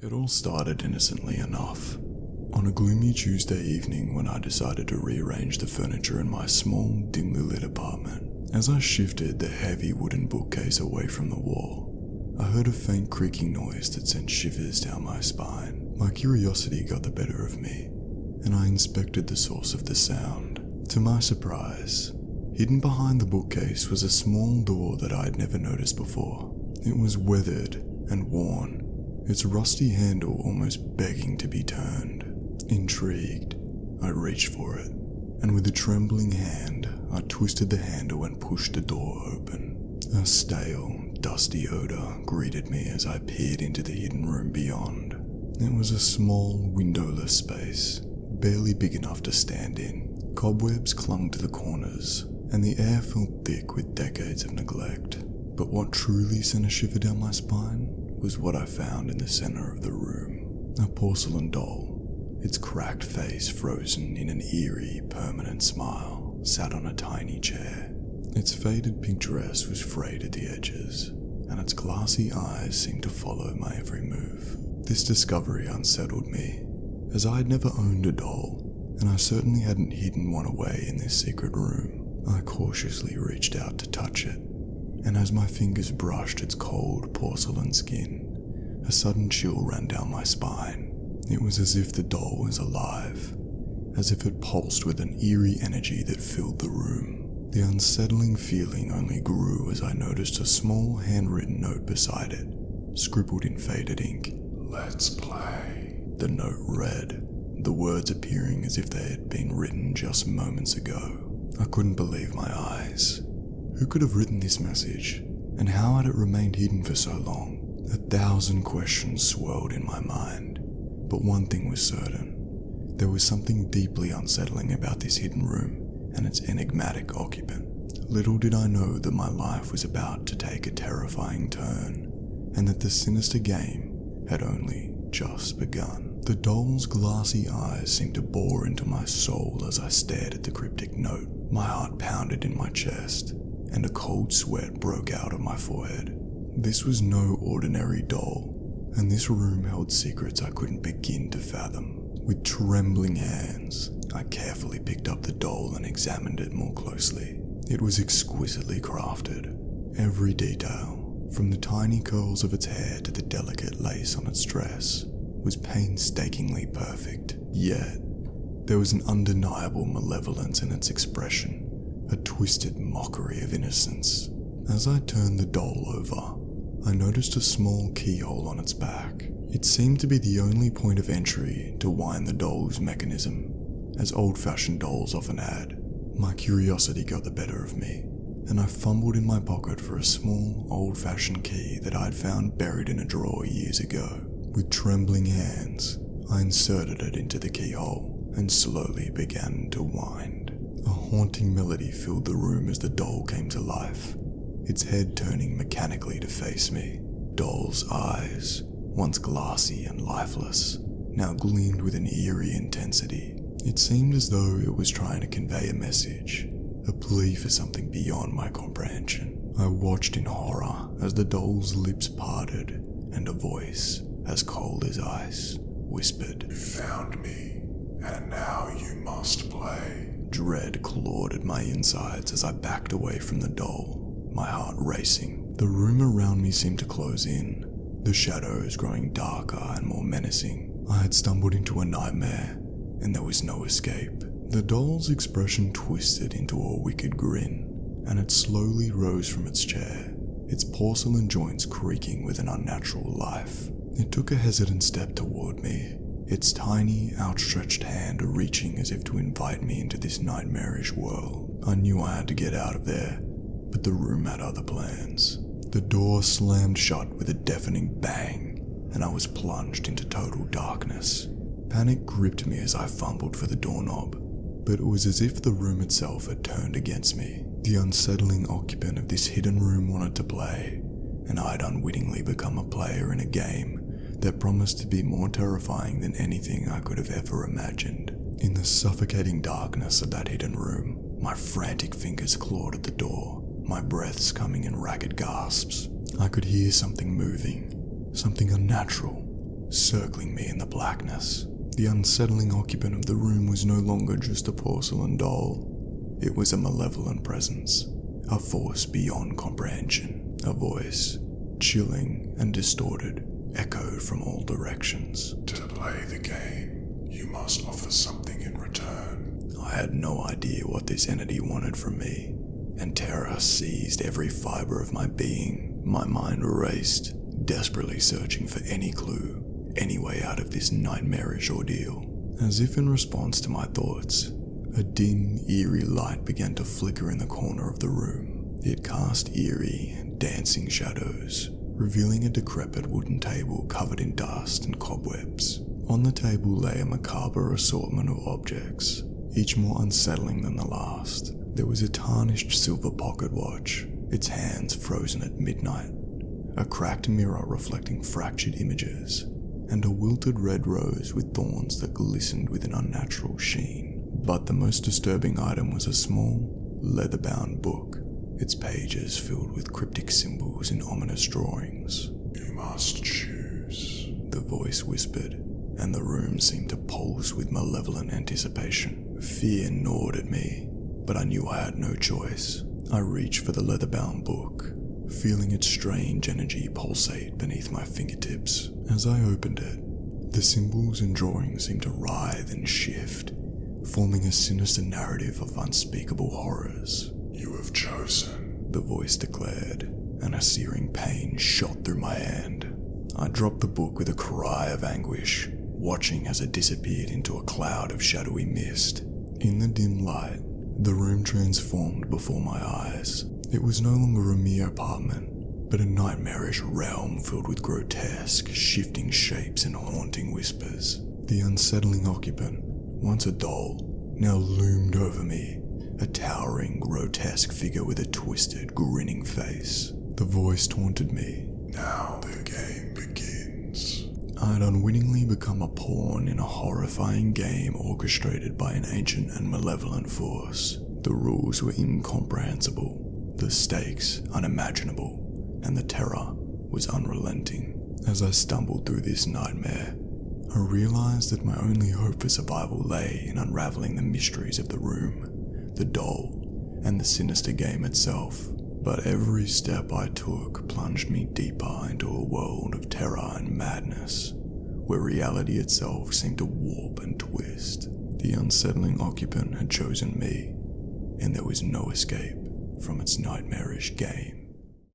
It all started innocently enough. On a gloomy Tuesday evening when I decided to rearrange the furniture in my small, dimly lit apartment. As I shifted the heavy wooden bookcase away from the wall, I heard a faint creaking noise that sent shivers down my spine. My curiosity got the better of me, and I inspected the source of the sound. To my surprise, hidden behind the bookcase was a small door that I had never noticed before. It was weathered and worn, its rusty handle almost begging to be turned. Intrigued, I reached for it, and with a trembling hand, I twisted the handle and pushed the door open. A stale, dusty odor greeted me as I peered into the hidden room beyond. It was a small, windowless space, barely big enough to stand in. Cobwebs clung to the corners, and the air felt thick with decades of neglect. But what truly sent a shiver down my spine was what I found in the center of the room. A porcelain doll, its cracked face frozen in an eerie, permanent smile, sat on a tiny chair. Its faded pink dress was frayed at the edges, and its glassy eyes seemed to follow my every move. This discovery unsettled me, as I had never owned a doll, and I certainly hadn't hidden one away in this secret room. I cautiously reached out to touch it, and as my fingers brushed its cold porcelain skin, a sudden chill ran down my spine. It was as if the doll was alive, as if it pulsed with an eerie energy that filled the room. The unsettling feeling only grew as I noticed a small handwritten note beside it, scribbled in faded ink. "Let's play," the note read, the words appearing as if they had been written just moments ago. I couldn't believe my eyes. Who could have written this message, and how had it remained hidden for so long? 1,000 questions swirled in my mind. But one thing was certain. There was something deeply unsettling about this hidden room and its enigmatic occupant. Little did I know that my life was about to take a terrifying turn, and that the sinister game had only just begun. The doll's glassy eyes seemed to bore into my soul as I stared at the cryptic note. My heart pounded in my chest, and a cold sweat broke out on my forehead. This was no ordinary doll, and this room held secrets I couldn't begin to fathom. With trembling hands, I carefully picked up the doll and examined it more closely. It was exquisitely crafted. Every detail, from the tiny curls of its hair to the delicate lace on its dress, was painstakingly perfect. Yet, there was an undeniable malevolence in its expression, a twisted mockery of innocence. As I turned the doll over, I noticed a small keyhole on its back. It seemed to be the only point of entry to wind the doll's mechanism, as old-fashioned dolls often had. My curiosity got the better of me, and I fumbled in my pocket for a small, old-fashioned key that I had found buried in a drawer years ago. With trembling hands, I inserted it into the keyhole and slowly began to wind. A haunting melody filled the room as the doll came to life, its head turning mechanically to face me. Doll's eyes, once glassy and lifeless, now gleamed with an eerie intensity. It seemed as though it was trying to convey a message, a plea for something beyond my comprehension. I watched in horror as the doll's lips parted, and a voice, as cold as ice, whispered, "You found me, and now you must play." Dread clawed at my insides as I backed away from the doll, my heart racing. The room around me seemed to close in, the shadows growing darker and more menacing. I had stumbled into a nightmare, and there was no escape. The doll's expression twisted into a wicked grin, and it slowly rose from its chair, its porcelain joints creaking with an unnatural life. It took a hesitant step toward me, its tiny, outstretched hand reaching as if to invite me into this nightmarish world. I knew I had to get out of there, but the room had other plans. The door slammed shut with a deafening bang, and I was plunged into total darkness. Panic gripped me as I fumbled for the doorknob, but it was as if the room itself had turned against me. The unsettling occupant of this hidden room wanted to play, and I'd unwittingly become a player in a game that promised to be more terrifying than anything I could have ever imagined. In the suffocating darkness of that hidden room, my frantic fingers clawed at the door, my breaths coming in ragged gasps. I could hear something moving, something unnatural, circling me in the blackness. The unsettling occupant of the room was no longer just a porcelain doll. It was a malevolent presence, a force beyond comprehension. A voice, chilling and distorted, echoed from all directions. To play the game, you must offer something in return. I had no idea what this entity wanted from me, and terror seized every fiber of my being. My mind raced, desperately searching for any clue, any way out of this nightmarish ordeal. As if in response to my thoughts, a dim, eerie light began to flicker in the corner of the room. It cast eerie, dancing shadows, revealing a decrepit wooden table covered in dust and cobwebs. On the table lay a macabre assortment of objects, each more unsettling than the last. There was a tarnished silver pocket watch, its hands frozen at midnight, a cracked mirror reflecting fractured images, and a wilted red rose with thorns that glistened with an unnatural sheen. But the most disturbing item was a small, leather-bound book, its pages filled with cryptic symbols and ominous drawings. You must choose, the voice whispered, and the room seemed to pulse with malevolent anticipation. Fear gnawed at me, but I knew I had no choice. I reached for the leather-bound book, feeling its strange energy pulsate beneath my fingertips. As I opened it, the symbols and drawings seemed to writhe and shift, forming a sinister narrative of unspeakable horrors. You have chosen, the voice declared, and a searing pain shot through my hand. I dropped the book with a cry of anguish, watching as it disappeared into a cloud of shadowy mist. In the dim light, the room transformed before my eyes. It was no longer a mere apartment, but a nightmarish realm filled with grotesque, shifting shapes and haunting whispers. The unsettling occupant, once a doll, now loomed over me, a towering, grotesque figure with a twisted, grinning face. The voice taunted me. Now the game begins. I had unwittingly become a pawn in a horrifying game orchestrated by an ancient and malevolent force. The rules were incomprehensible, the stakes unimaginable, and the terror was unrelenting. As I stumbled through this nightmare, I realized that my only hope for survival lay in unraveling the mysteries of the room, the doll, and the sinister game itself. But every step I took plunged me deeper into a world of terror and madness, where reality itself seemed to warp and twist. The unsettling occupant had chosen me, and there was no escape from its nightmarish game.